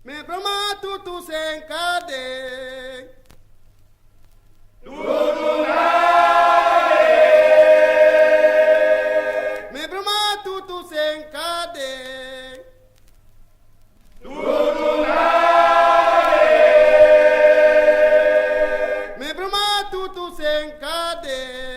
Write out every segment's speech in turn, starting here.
Me broma tutu senkade. Me broma tutu senkade. Me broma tutu senkade.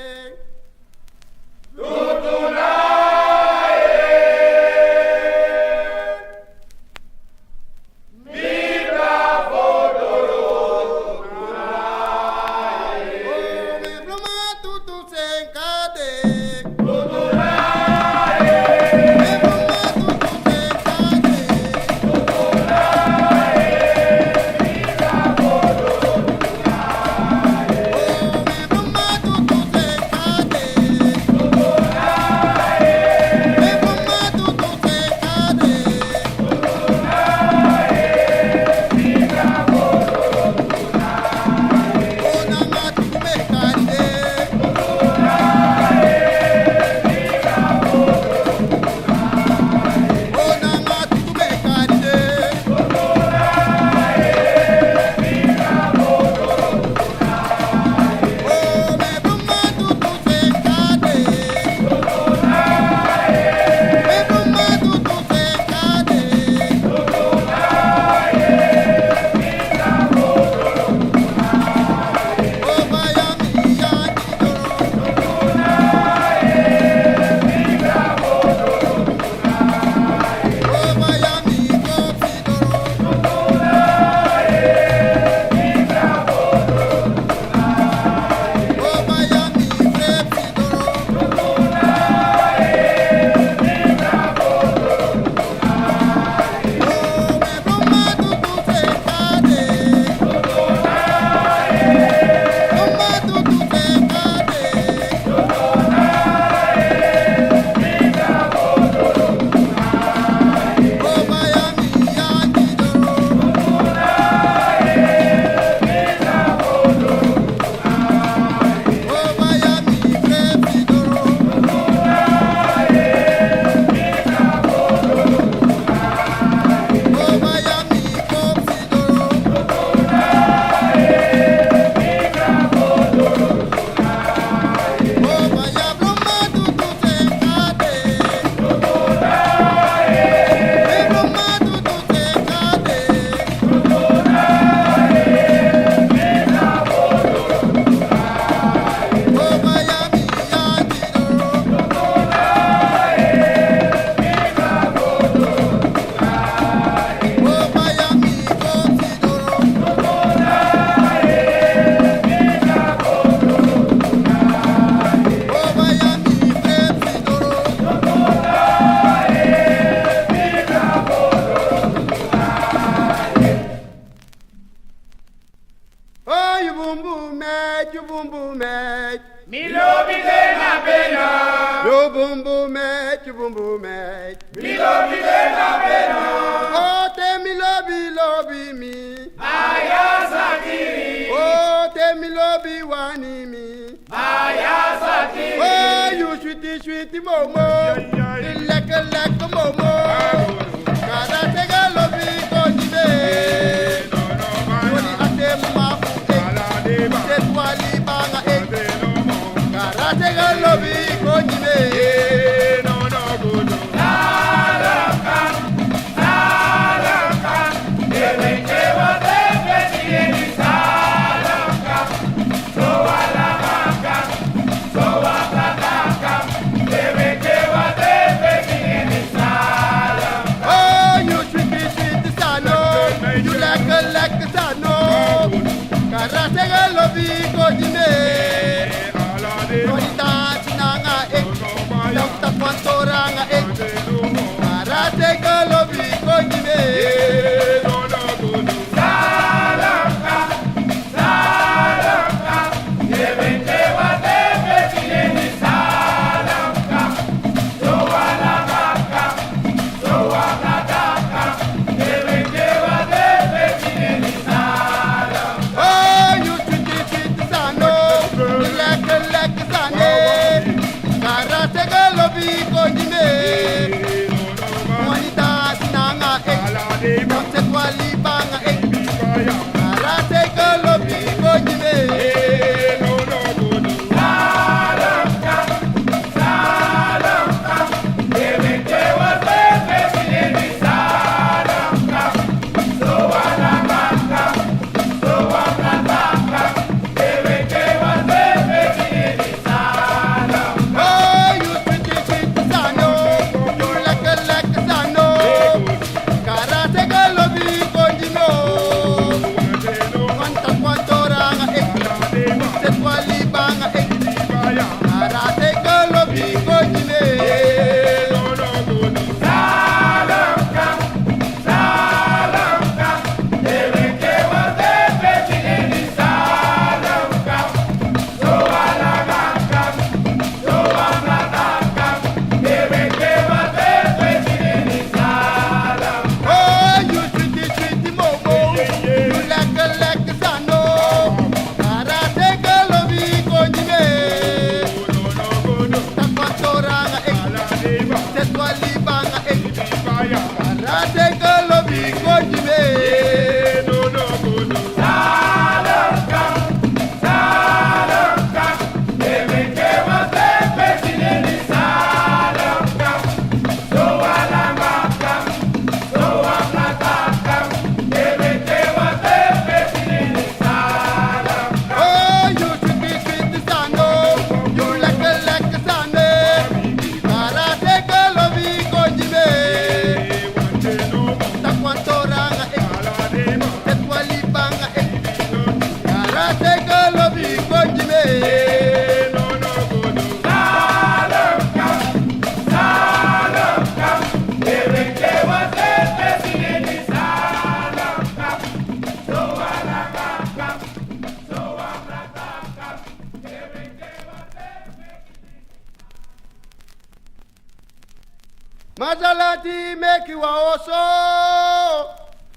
Mazalanti meki wa oso,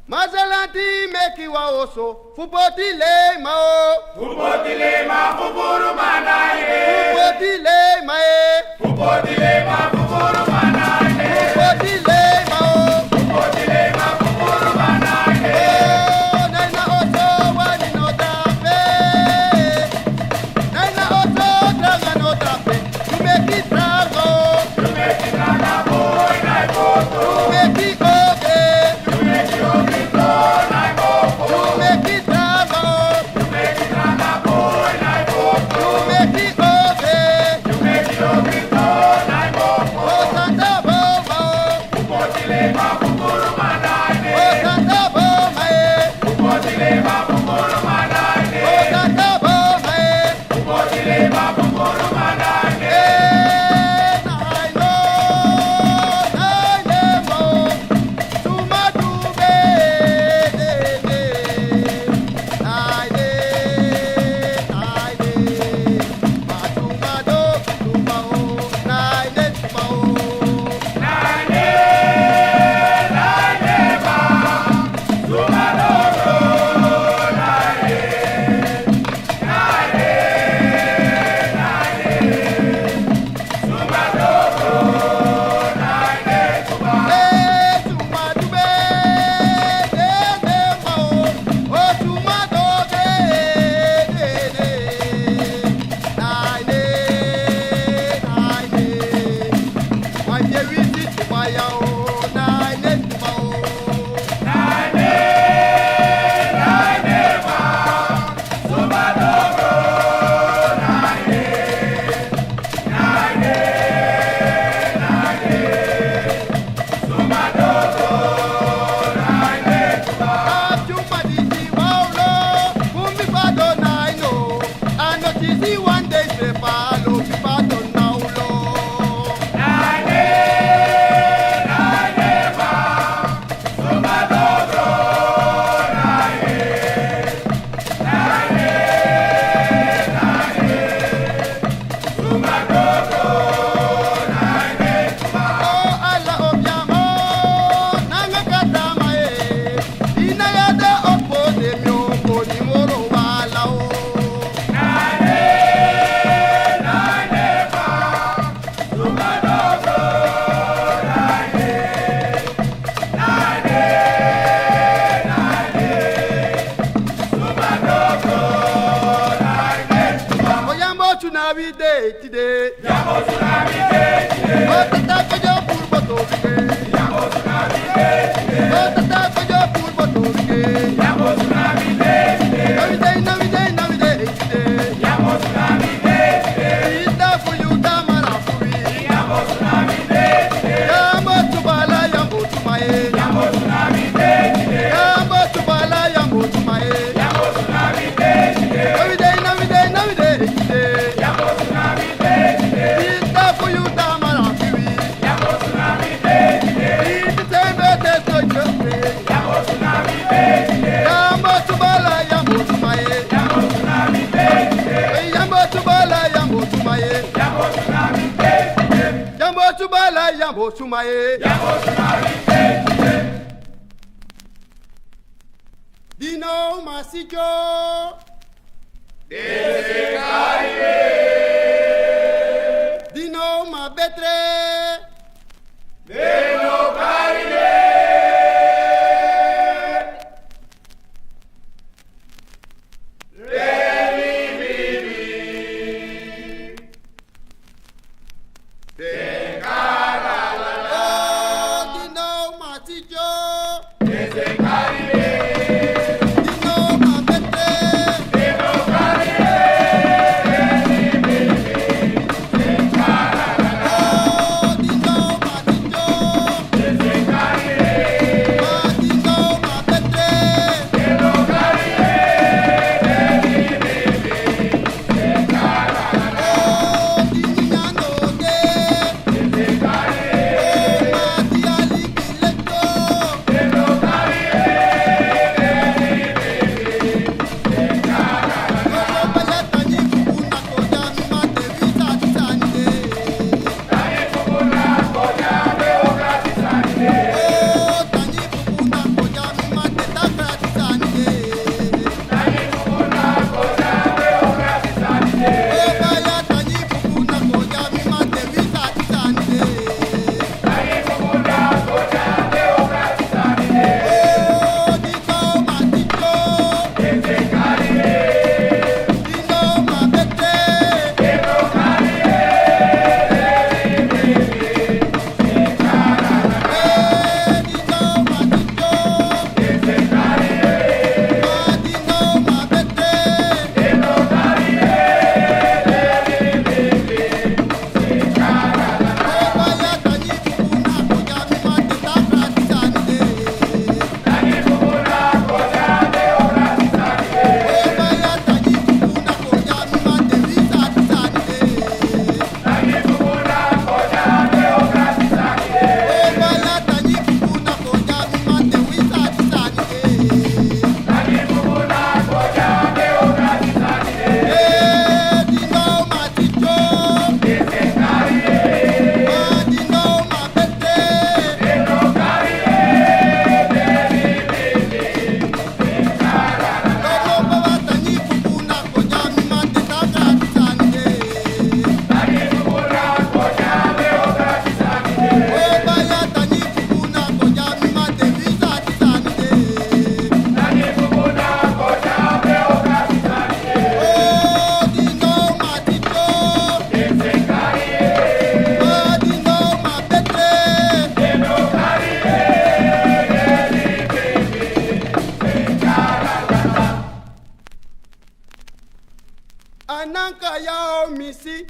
Mazalanti meki wa oso, Fupotile mao, Fupotile ma fupuru manaye, Fupotile mae, Fupotile ma fupuru manaye, Fupotile mao, Fupotile ma fupuru manaye. Oh, naina oso wani no tape, naina oso tranga no tape, you make it trago, You make it like boy, like photo. you make it okay, You make it okay, flow like photo. you make it trago, You make it like boy, like photo. you make it okay, You make it okay, flow like photo. oh Santa Yambo Sumaye, Dino Masicho, Dino Mabetre, Ananka yao misi,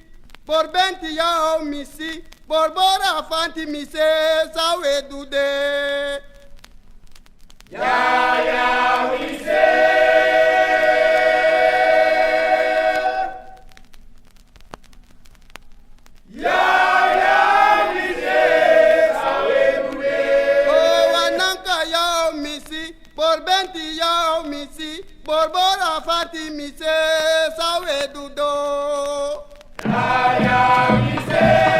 borbenti yao misi, borbora fanti mise, sawe dude. Ya mise. Borbenti yao misi, borbora fanti mise, sawe dudo. Ya mise.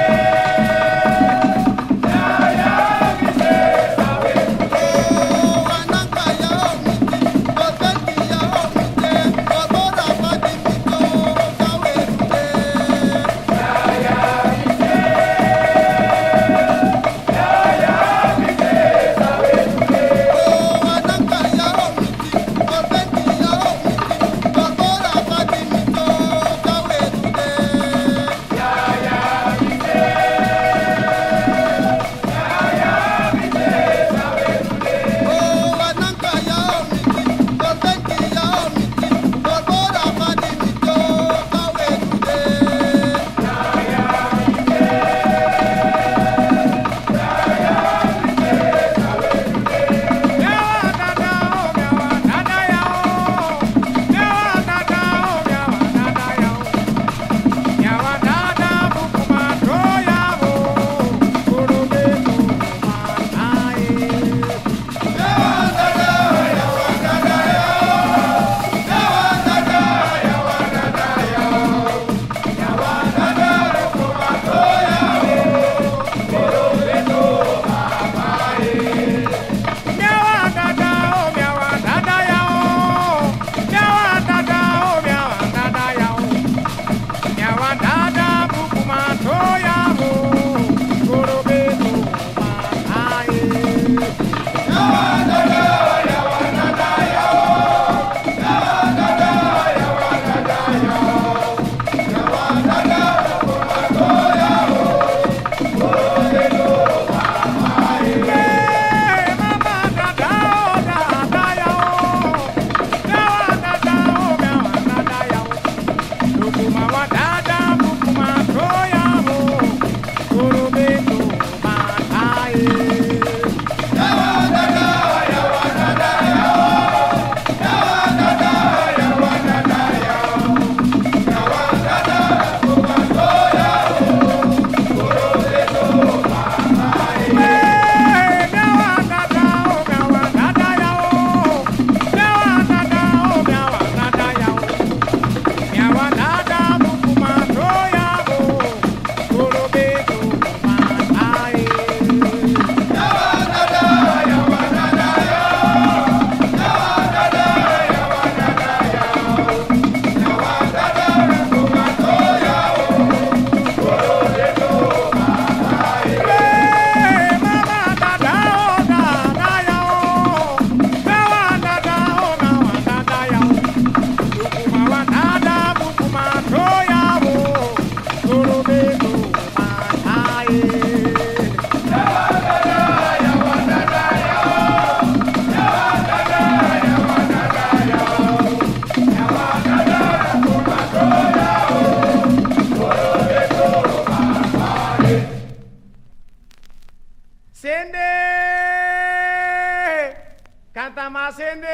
Canta más Sende,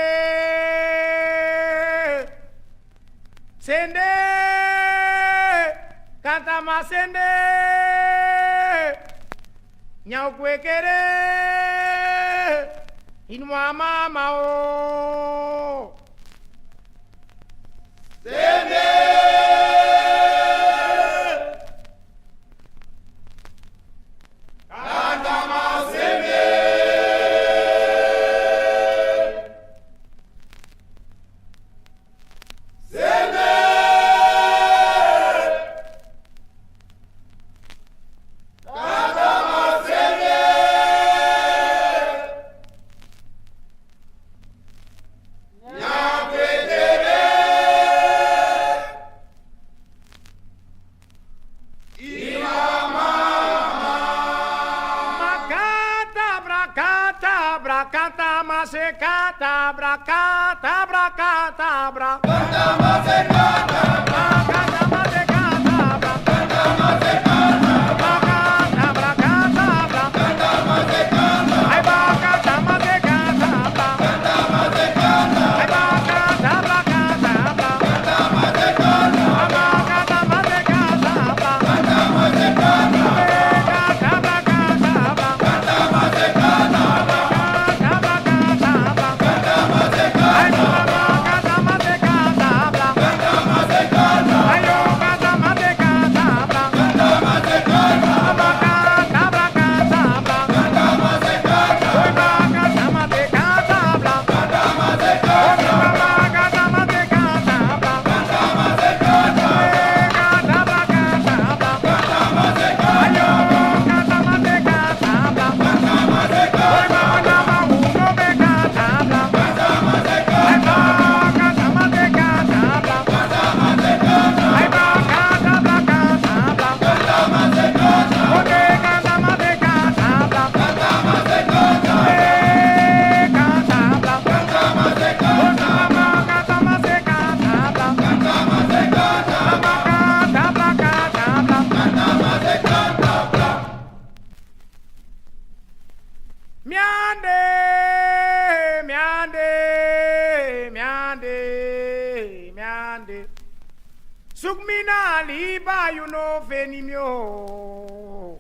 canta más Sende, Nyau Kwekere, Inwa Mama o. Sende. Canta más Sende. Canta más canta bracata bracata bra Canta más canta canta más canta bra Canta más bracata bracata bra Canta más canta ay bracata más canta bra Canta más canta ay bracata bracata bra Canta más canta bracata más canta bra Canta más canta bracata bracata bra Canta más canta Sukmina liba you know venimio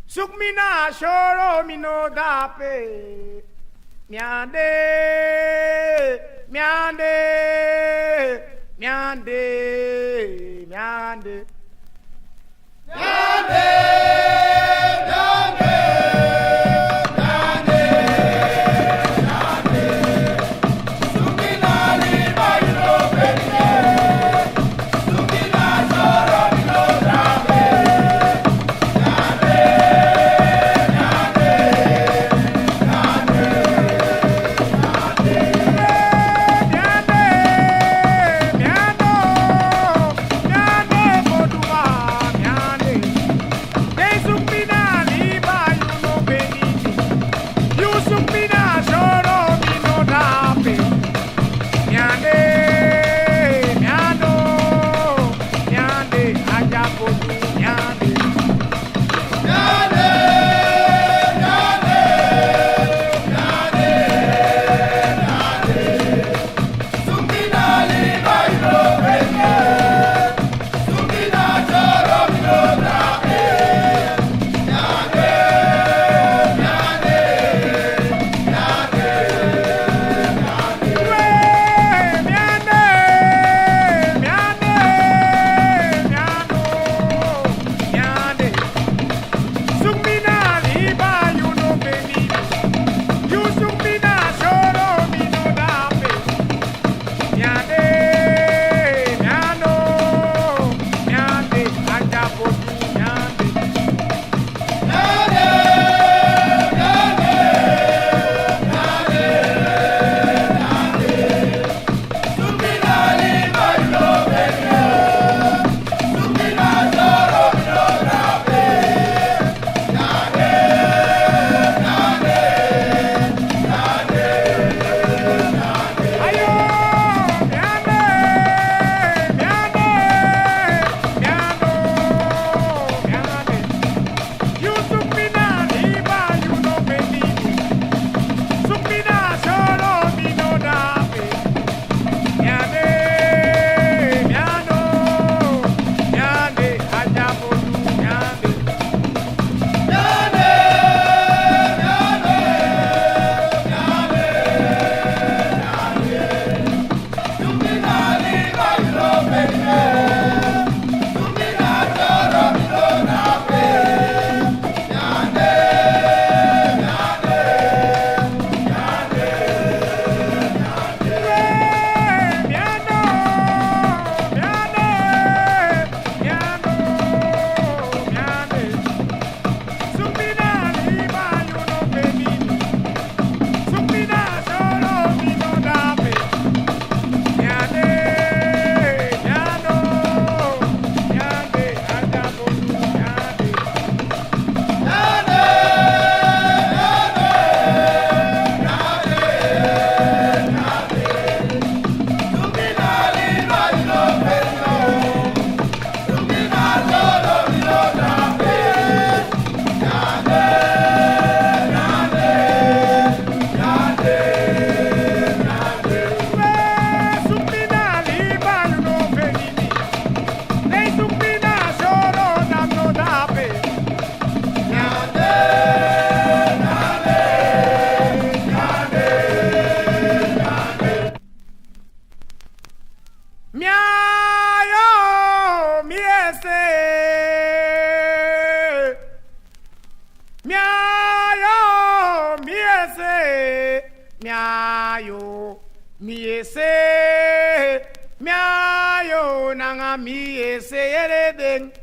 Sukmina shoro mino dape Miande miande miande miande Miando Miayo, miese, miayo, nanga miese, eredeng.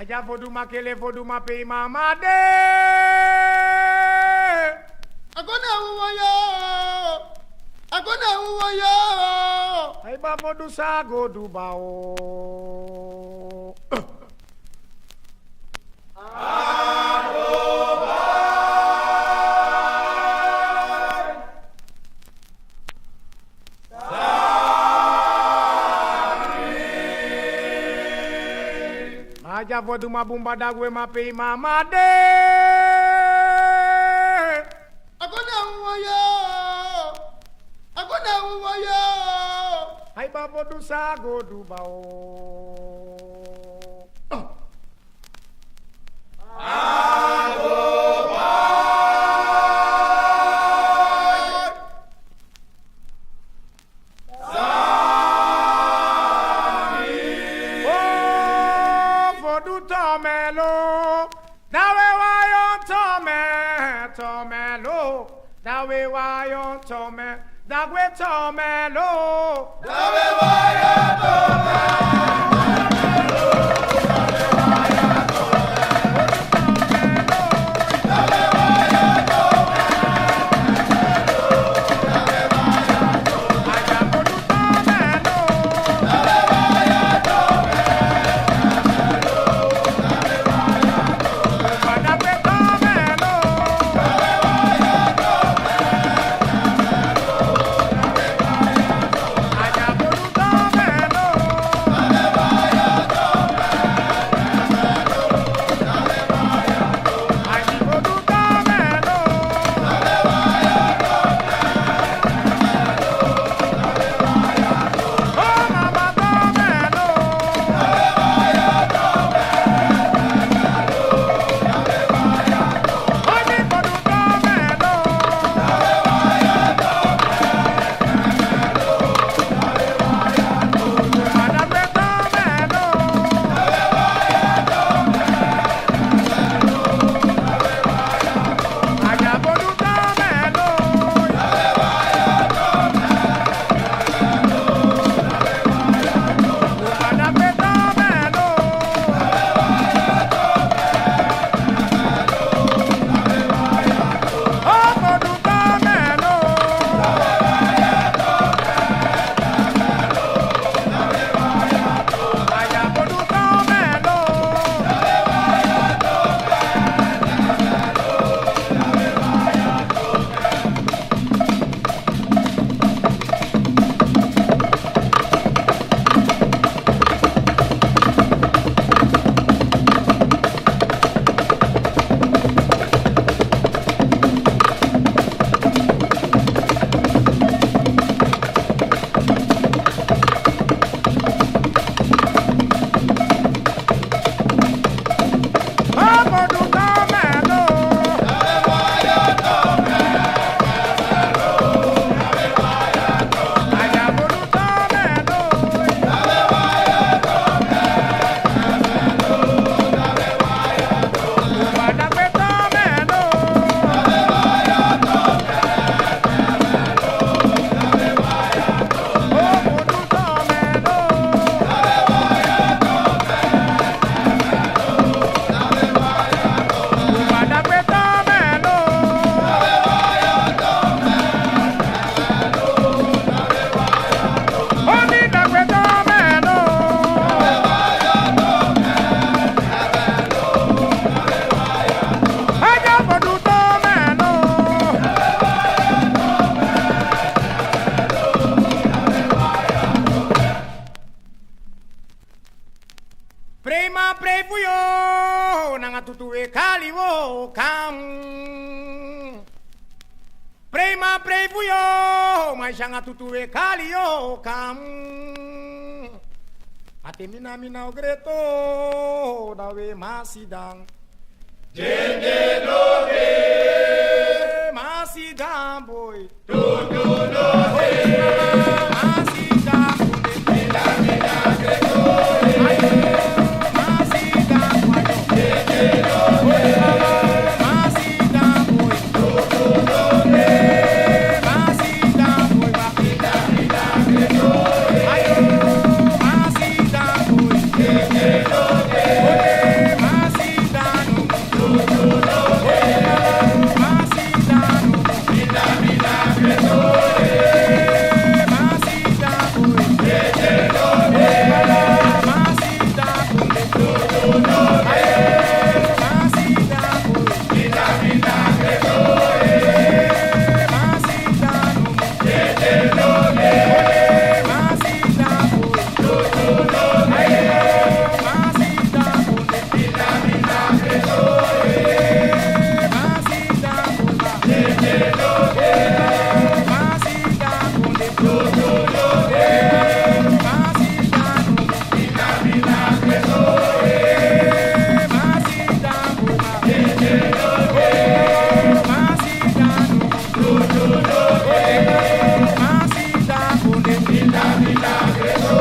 Aja voduma kele voduma pe mama de. Agona uwoyo. Agona uwoyo. Ai ba vodu sago du bao. Aja voduma bumba dagwe mape mama de. Agona uwoyo. Agona uwoyo. Ai ba vodu sago du bao. Dawe wayon tome, dagwe tome lo. Dawe wayon tome. kam. Prema prevuyo, mas changa tutuwe kalio kam. Ate mina o greto, dawe masidang. Jende dobe, Masidang boy. tutu dobe, Masidang boy. mina greto, Masidang boy. jende dobe, Masidang boy. tutu dobe, Masidang boy. mina greto, Masidang boy. jende dobe, Masidang tutu dobe, Masidang mina greto, Masidang boy. jende dobe, Masidang boy. tutu dobe, Masidang boy. mina greto, Masidang jende dobe, Masidang boy. tutu dobe, Masidang boy. mina greto, Masidang boy. jende dobe, Masidang boy. tutu dobe, Masidang boy. mina greto, Masidang boy. jende dobe, Masidang boy. tutu dobe, Masidang boy. mina greto.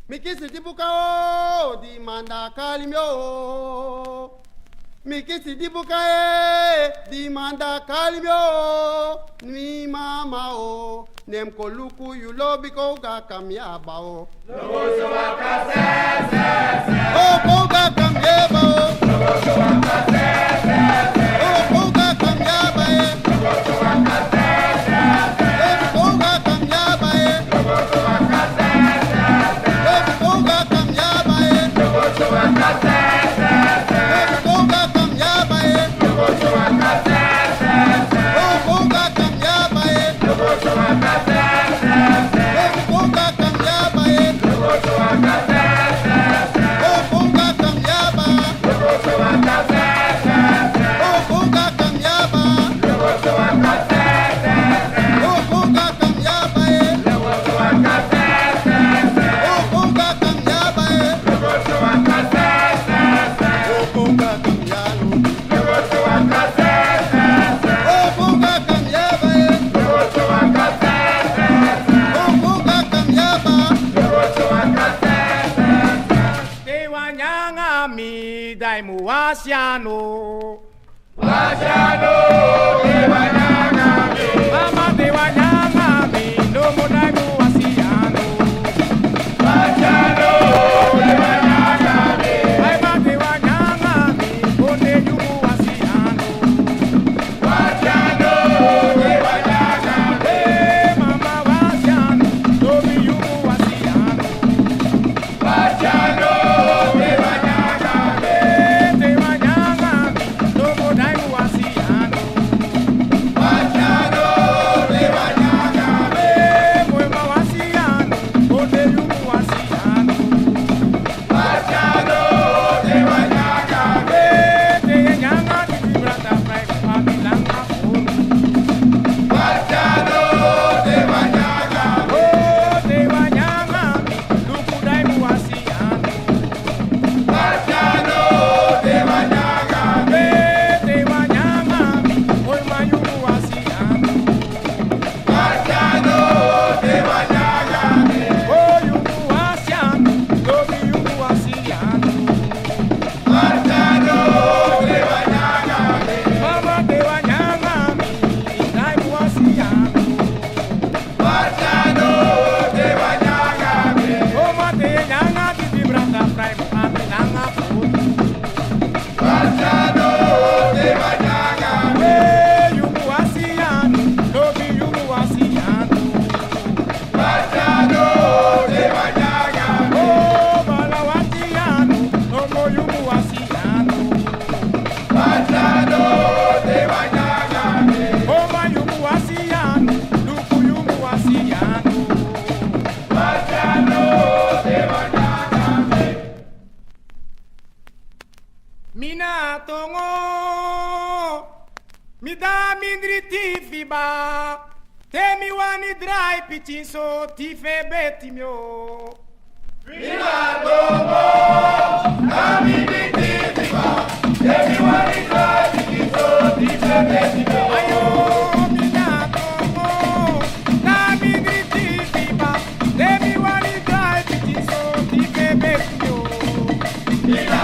Mikisi dibuka o di manda kalimyo. Mikisi dibuka di manda kalimyo. Ni mama o nem koluku yulobi ko ga kamyaba o. Loboso wakasese, O ko ga kamyaba o. loboso wakasese, O ko ga kamyaba e. loboso wakasese, O ko ga kamyaba e. loboso wakasese, O ko ga kamyaba e. loboso wakasese, O ko ga kamyaba e. loboso wakasese, O ko ga kamyaba e. loboso wakasese, O ko ga kamyaba e. loboso wakasese, O ko ga kamyaba. loboso wakasese, O ko ga kamyaba. loboso wakasese, O ko ga kamyaba e. loboso wakasese, O ko ga kamyaba e. loboso wakasese, O ko ga kamyalo. loboso wakasese, O ko ga kamyaba e. loboso wakasese, O ko ga kamyaba. loboso wakasese. Dewanyanga mi dai muasiano. Wajano, Dewanyangami, Mama dewanyanga mi no mo dai muasiano. Wajano, Dewanyangami, Ai ma dewanyanga mi one yu muasiano. Wajano, Dewanyangami, Mama wasiano no mi yu muasiano. Wajano, Dewanyangami, Dewanyanga mi no mo dai muasiano. Wajano, Dewanyangami, mindriti fiba. Temi wani dry pitching so tife beti mio. Viva Togo, nami viva. Everyone is like so deep and Ayo, mina Togo, na mindriti fiba. Temi wani dry pitching so tife beti mio. Viva